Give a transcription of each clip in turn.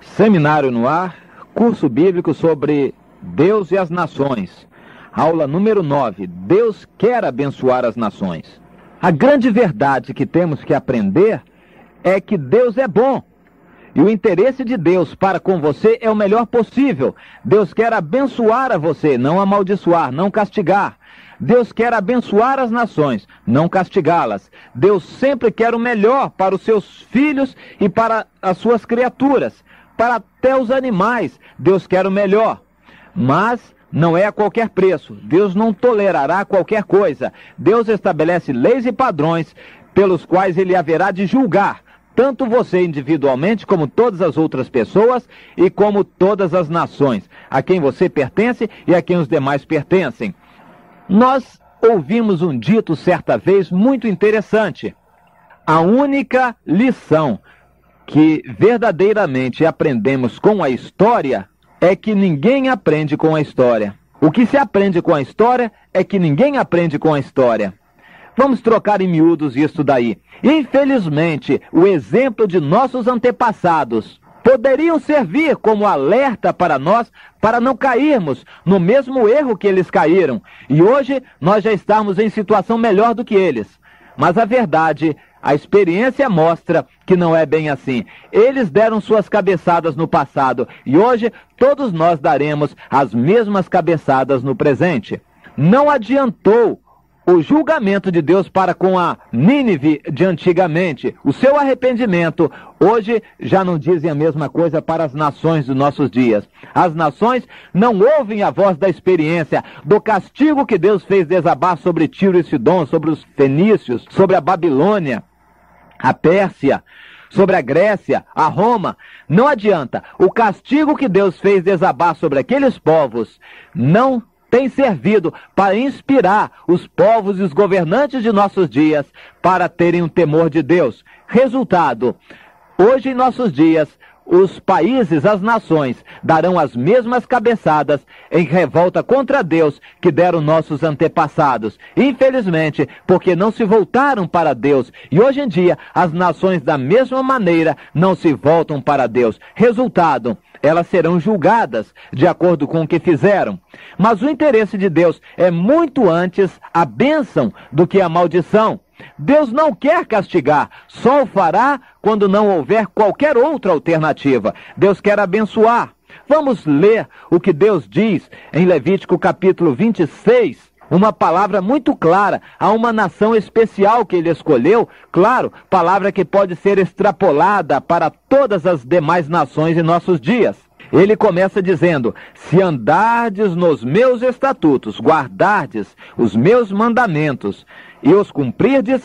Seminário no ar, curso bíblico sobre Deus e as nações. Aula número 9. Deus quer abençoar as nações. A grande verdade que temos que aprender é que Deus é bom. E o interesse de Deus para com você é o melhor possível. Deus quer abençoar a você, não amaldiçoar, não castigar. Deus quer abençoar as nações, não castigá-las. Deus sempre quer o melhor para os seus filhos e para as suas criaturas. Para até os animais, Deus quer o melhor. Mas não é a qualquer preço. Deus não tolerará qualquer coisa. Deus estabelece leis e padrões pelos quais Ele haverá de julgar tanto você individualmente, como todas as outras pessoas e como todas as nações, a quem você pertence e a quem os demais pertencem. Nós ouvimos um dito certa vez muito interessante. A única lição que verdadeiramente aprendemos com a história é que ninguém aprende com a história. O que se aprende com a história é que ninguém aprende com a história. Vamos trocar em miúdos isso daí. Infelizmente, o exemplo de nossos antepassados poderiam servir como alerta para nós, para não cairmos no mesmo erro que eles caíram. E hoje nós já estamos em situação melhor do que eles. Mas a verdade, a experiência mostra que não é bem assim. Eles deram suas cabeçadas no passado e hoje todos nós daremos as mesmas cabeçadas no presente. Não adiantou o julgamento de Deus para com a Nínive de antigamente. O seu arrependimento hoje já não dizem a mesma coisa para as nações dos nossos dias. As nações não ouvem a voz da experiência, do castigo que Deus fez desabar sobre Tiro e Sidom, sobre os fenícios, sobre a Babilônia, a Pérsia, sobre a Grécia, a Roma. Não adianta. O castigo que Deus fez desabar sobre aqueles povos não tem servido para inspirar os povos e os governantes de nossos dias para terem um temor de Deus. Resultado, hoje em nossos dias, os países, as nações, darão as mesmas cabeçadas em revolta contra Deus que deram nossos antepassados. Infelizmente, porque não se voltaram para Deus. E hoje em dia, as nações da mesma maneira não se voltam para Deus. Resultado, elas serão julgadas de acordo com o que fizeram. Mas o interesse de Deus é muito antes a bênção do que a maldição. Deus não quer castigar, só o fará quando não houver qualquer outra alternativa. Deus quer abençoar. Vamos ler o que Deus diz em Levítico capítulo 26, uma palavra muito clara a uma nação especial que ele escolheu, claro, palavra que pode ser extrapolada para todas as demais nações em nossos dias. Ele começa dizendo: se andardes nos meus estatutos, guardardes os meus mandamentos e os cumprirdes,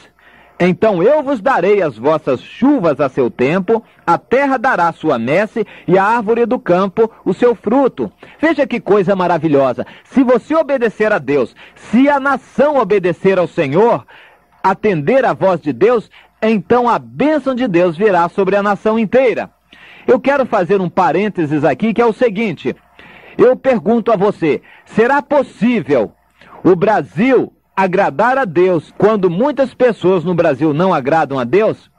então eu vos darei as vossas chuvas a seu tempo, a terra dará sua messe e a árvore do campo o seu fruto. Veja que coisa maravilhosa. Se você obedecer a Deus, se a nação obedecer ao Senhor, atender à voz de Deus, então a bênção de Deus virá sobre a nação inteira. Eu quero fazer um parênteses aqui, que é o seguinte. Eu pergunto a você, será possível o Brasil agradar a Deus quando muitas pessoas no Brasil não agradam a Deus?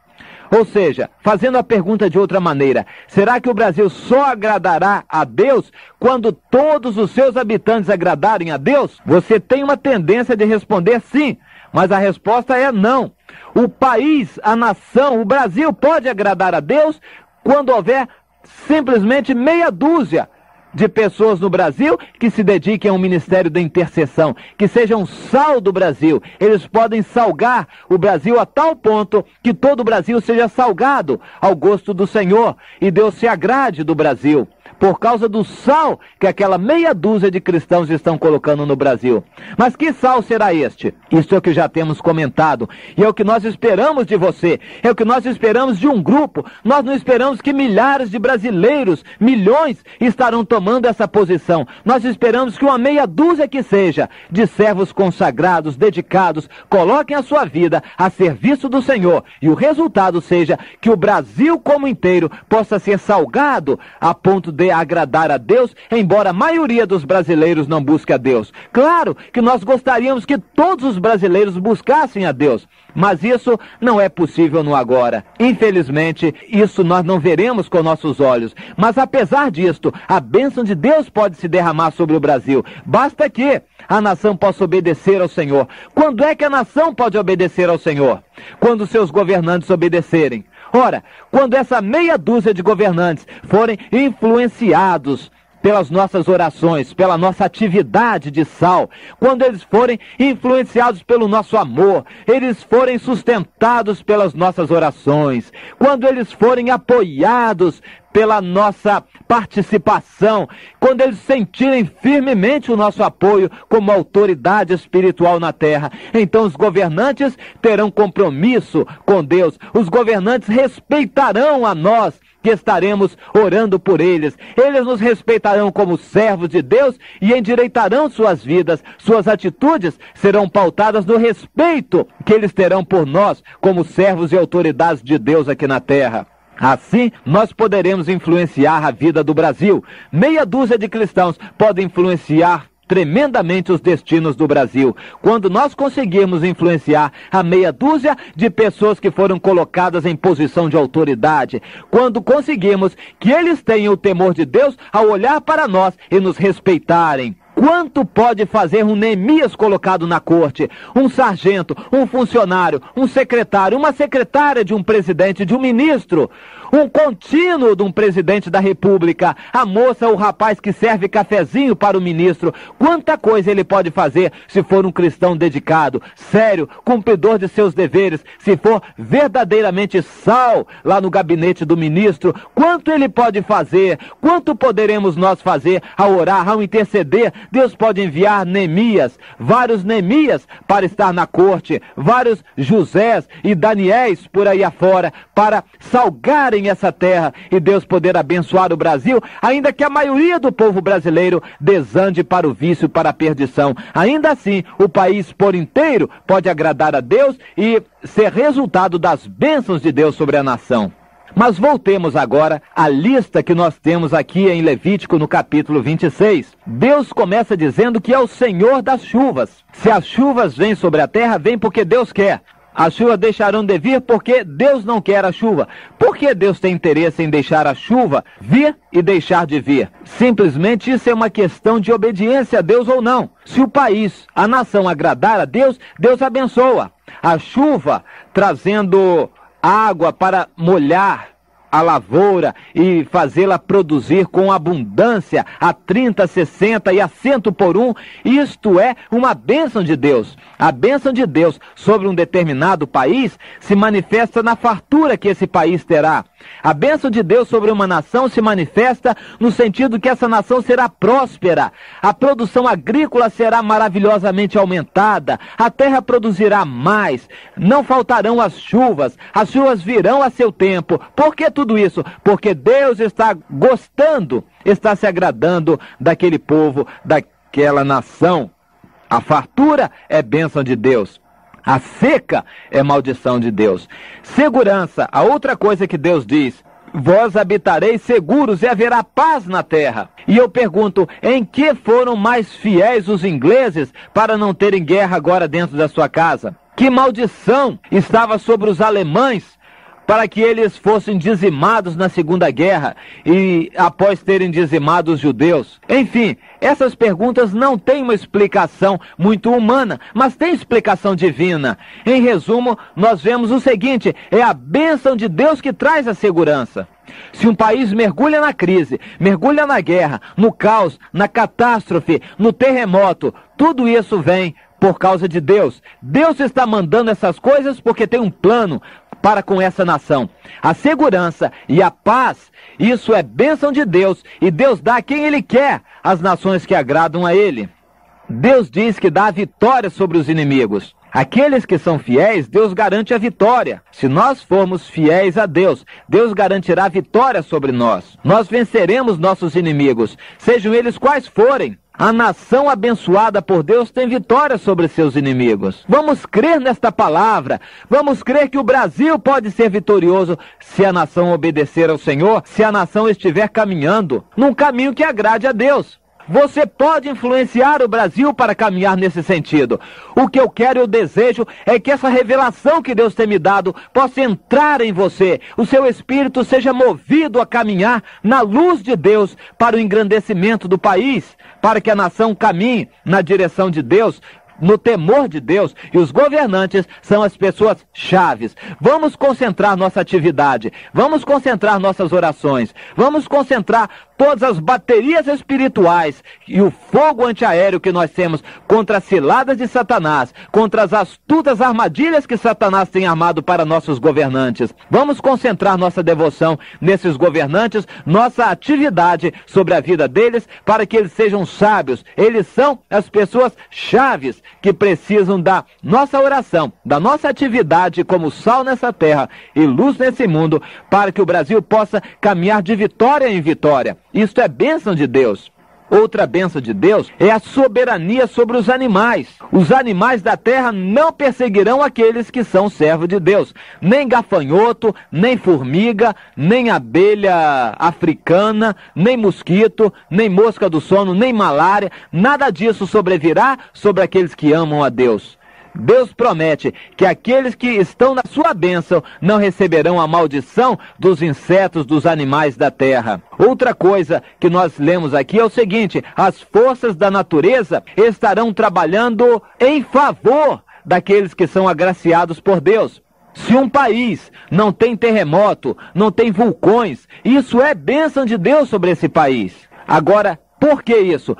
Ou seja, fazendo a pergunta de outra maneira, será que o Brasil só agradará a Deus quando todos os seus habitantes agradarem a Deus? Você tem uma tendência de responder sim, mas a resposta é não. O país, a nação, o Brasil pode agradar a Deus quando houver simplesmente meia dúzia de pessoas no Brasil que se dediquem ao ministério da intercessão, que sejam sal do Brasil. Eles podem salgar o Brasil a tal ponto que todo o Brasil seja salgado ao gosto do Senhor e Deus se agrade do Brasil, por causa do sal que aquela meia dúzia de cristãos estão colocando no Brasil. Mas que sal será este? Isso é o que já temos comentado, e é o que nós esperamos de você, é o que nós esperamos de um grupo. Nós não esperamos que milhares de brasileiros, milhões, estarão tomando tomando essa posição. Nós esperamos que uma meia dúzia que seja de servos consagrados, dedicados, coloquem a sua vida a serviço do Senhor. E o resultado seja que o Brasil como inteiro possa ser salgado a ponto de agradar a Deus, embora a maioria dos brasileiros não busque a Deus. Claro que nós gostaríamos que todos os brasileiros buscassem a Deus, mas isso não é possível no agora. Infelizmente, isso nós não veremos com nossos olhos. Mas apesar disto, a bênção de Deus pode se derramar sobre o Brasil. Basta que a nação possa obedecer ao Senhor. Quando é que a nação pode obedecer ao Senhor? Quando seus governantes obedecerem. Ora, quando essa meia dúzia de governantes forem influenciados pelas nossas orações, pela nossa atividade de sal, quando eles forem influenciados pelo nosso amor, eles forem sustentados pelas nossas orações, quando eles forem apoiados pela nossa participação, quando eles sentirem firmemente o nosso apoio como autoridade espiritual na terra, então os governantes terão compromisso com Deus, os governantes respeitarão a nós, que estaremos orando por eles. Eles nos respeitarão como servos de Deus e endireitarão suas vidas. Suas atitudes serão pautadas no respeito que eles terão por nós como servos e autoridades de Deus aqui na terra. Assim, nós poderemos influenciar a vida do Brasil. Meia dúzia de cristãos podem influenciar tremendamente os destinos do Brasil. Quando nós conseguirmos influenciar a meia dúzia de pessoas que foram colocadas em posição de autoridade, quando conseguirmos que eles tenham o temor de Deus ao olhar para nós e nos respeitarem. Quanto pode fazer um Neemias colocado na corte, um sargento, um funcionário, um secretário, uma secretária de um presidente, de um ministro, um contínuo de um presidente da república, a moça ou o rapaz que serve cafezinho para o ministro? Quanta coisa ele pode fazer se for um cristão dedicado, sério, cumpridor de seus deveres, se for verdadeiramente sal lá no gabinete do ministro? Quanto ele pode fazer? Quanto poderemos nós fazer ao orar, ao interceder? Deus pode enviar Neemias, vários Neemias para estar na corte, vários Josés e Daniéis por aí afora, para salgarem essa terra e Deus poder abençoar o Brasil, ainda que a maioria do povo brasileiro desande para o vício e para a perdição. Ainda assim, o país por inteiro pode agradar a Deus e ser resultado das bênçãos de Deus sobre a nação. Mas voltemos agora à lista que nós temos aqui em Levítico no capítulo 26. Deus começa dizendo que é o Senhor das chuvas. Se as chuvas vêm sobre a terra, vem porque Deus quer. As chuvas deixarão de vir porque Deus não quer a chuva. Por que Deus tem interesse em deixar a chuva vir e deixar de vir? Simplesmente isso é uma questão de obediência a Deus ou não. Se o país, a nação agradar a Deus, Deus abençoa. A chuva trazendo água para molhar a lavoura e fazê-la produzir com abundância a 30, 60 e a 100 por um, isto é uma bênção de Deus. A bênção de Deus sobre um determinado país se manifesta na fartura que esse país terá. A bênção de Deus sobre uma nação se manifesta no sentido que essa nação será próspera, a produção agrícola será maravilhosamente aumentada, a terra produzirá mais, não faltarão as chuvas virão a seu tempo. Por que tudo isso? Porque Deus está gostando, está se agradando daquele povo, daquela nação. A fartura é bênção de Deus. A seca é maldição de Deus. Segurança, a outra coisa que Deus diz: vós habitareis seguros e haverá paz na terra. E eu pergunto, em que foram mais fiéis os ingleses para não terem guerra agora dentro da sua casa? Que maldição estava sobre os alemães para que eles fossem dizimados na Segunda Guerra e após terem dizimado os judeus? Enfim, essas perguntas não têm uma explicação muito humana, mas tem explicação divina. Em resumo, nós vemos o seguinte: é a bênção de Deus que traz a segurança. Se um país mergulha na crise, mergulha na guerra, no caos, na catástrofe, no terremoto, tudo isso vem por causa de Deus. Deus está mandando essas coisas porque tem um plano para com essa nação. A segurança e a paz, isso é bênção de Deus, e Deus dá a quem Ele quer, as nações que agradam a Ele. Deus diz que dá a vitória sobre os inimigos. Aqueles que são fiéis, Deus garante a vitória. Se nós formos fiéis a Deus, Deus garantirá a vitória sobre nós. Nós venceremos nossos inimigos, sejam eles quais forem. A nação abençoada por Deus tem vitória sobre seus inimigos. Vamos crer nesta palavra. Vamos crer que o Brasil pode ser vitorioso se a nação obedecer ao Senhor, se a nação estiver caminhando num caminho que agrade a Deus. Você pode influenciar o Brasil para caminhar nesse sentido. O que eu quero e eu desejo é que essa revelação que Deus tem me dado possa entrar em você. O seu espírito seja movido a caminhar na luz de Deus para o engrandecimento do país, para que a nação caminhe na direção de Deus, no temor de Deus, e os governantes são as pessoas chaves. Vamos concentrar nossa atividade, vamos concentrar nossas orações, vamos concentrar todas as baterias espirituais e o fogo antiaéreo que nós temos contra as ciladas de Satanás, contra as astutas armadilhas que Satanás tem armado para nossos governantes. Vamos concentrar nossa devoção nesses governantes, nossa atividade sobre a vida deles, para que eles sejam sábios. Eles são as pessoas chaves que precisam da nossa oração, da nossa atividade como sal nessa terra e luz nesse mundo, para que o Brasil possa caminhar de vitória em vitória. Isto é bênção de Deus. Outra bênção de Deus é a soberania sobre os animais. Os animais da terra não perseguirão aqueles que são servos de Deus. Nem gafanhoto, nem formiga, nem abelha africana, nem mosquito, nem mosca do sono, nem malária. Nada disso sobrevirá sobre aqueles que amam a Deus. Deus promete que aqueles que estão na sua bênção não receberão a maldição dos insetos, dos animais da terra. Outra coisa que nós lemos aqui é o seguinte: as forças da natureza estarão trabalhando em favor daqueles que são agraciados por Deus. Se um país não tem terremoto, não tem vulcões, isso é bênção de Deus sobre esse país. Agora, por que isso?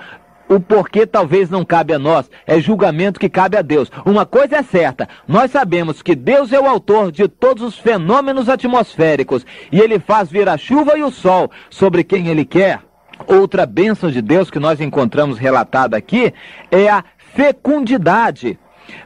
O porquê talvez não cabe a nós, é julgamento que cabe a Deus. Uma coisa é certa, nós sabemos que Deus é o autor de todos os fenômenos atmosféricos, e Ele faz vir a chuva e o sol sobre quem Ele quer. Outra bênção de Deus que nós encontramos relatada aqui é a fecundidade.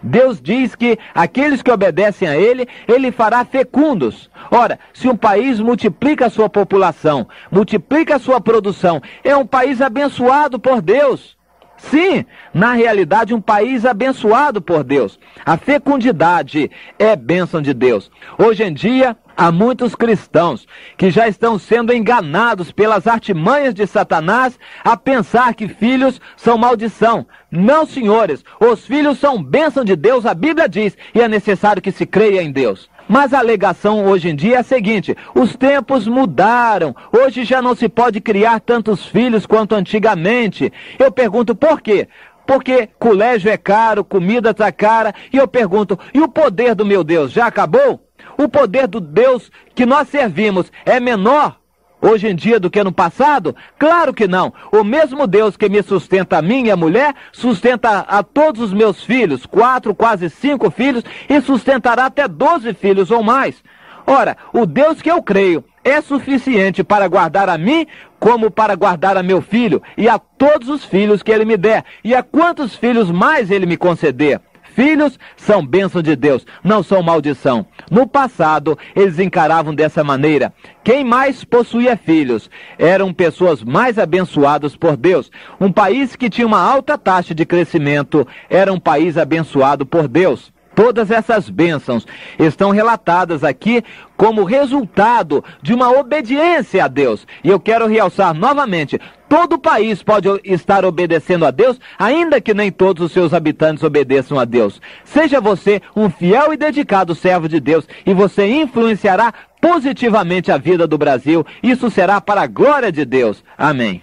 Deus diz que aqueles que obedecem a Ele, Ele fará fecundos. Ora, se um país multiplica a sua população, multiplica a sua produção, é um país abençoado por Deus. Sim, na realidade, um país abençoado por Deus. A fecundidade é bênção de Deus. Hoje em dia, há muitos cristãos que já estão sendo enganados pelas artimanhas de Satanás a pensar que filhos são maldição. Não, senhores, os filhos são bênção de Deus, a Bíblia diz, e é necessário que se creia em Deus. Mas a alegação hoje em dia é a seguinte: os tempos mudaram, hoje já não se pode criar tantos filhos quanto antigamente. Eu pergunto por quê? Porque colégio é caro, comida está cara, e eu pergunto, e o poder do meu Deus já acabou? O poder do Deus que nós servimos é menor hoje em dia do que no passado? Claro que não. O mesmo Deus que me sustenta a mim e a mulher, sustenta a todos os meus filhos, 4, quase 5 filhos, e sustentará até 12 filhos ou mais. Ora, o Deus que eu creio é suficiente para guardar a mim, como para guardar a meu filho, e a todos os filhos que Ele me der, e a quantos filhos mais Ele me conceder. Filhos são bênção de Deus, não são maldição. No passado, eles encaravam dessa maneira. Quem mais possuía filhos eram pessoas mais abençoadas por Deus. Um país que tinha uma alta taxa de crescimento era um país abençoado por Deus. Todas essas bênçãos estão relatadas aqui como resultado de uma obediência a Deus. E eu quero realçar novamente, todo o país pode estar obedecendo a Deus, ainda que nem todos os seus habitantes obedeçam a Deus. Seja você um fiel e dedicado servo de Deus, e você influenciará positivamente a vida do Brasil. Isso será para a glória de Deus. Amém.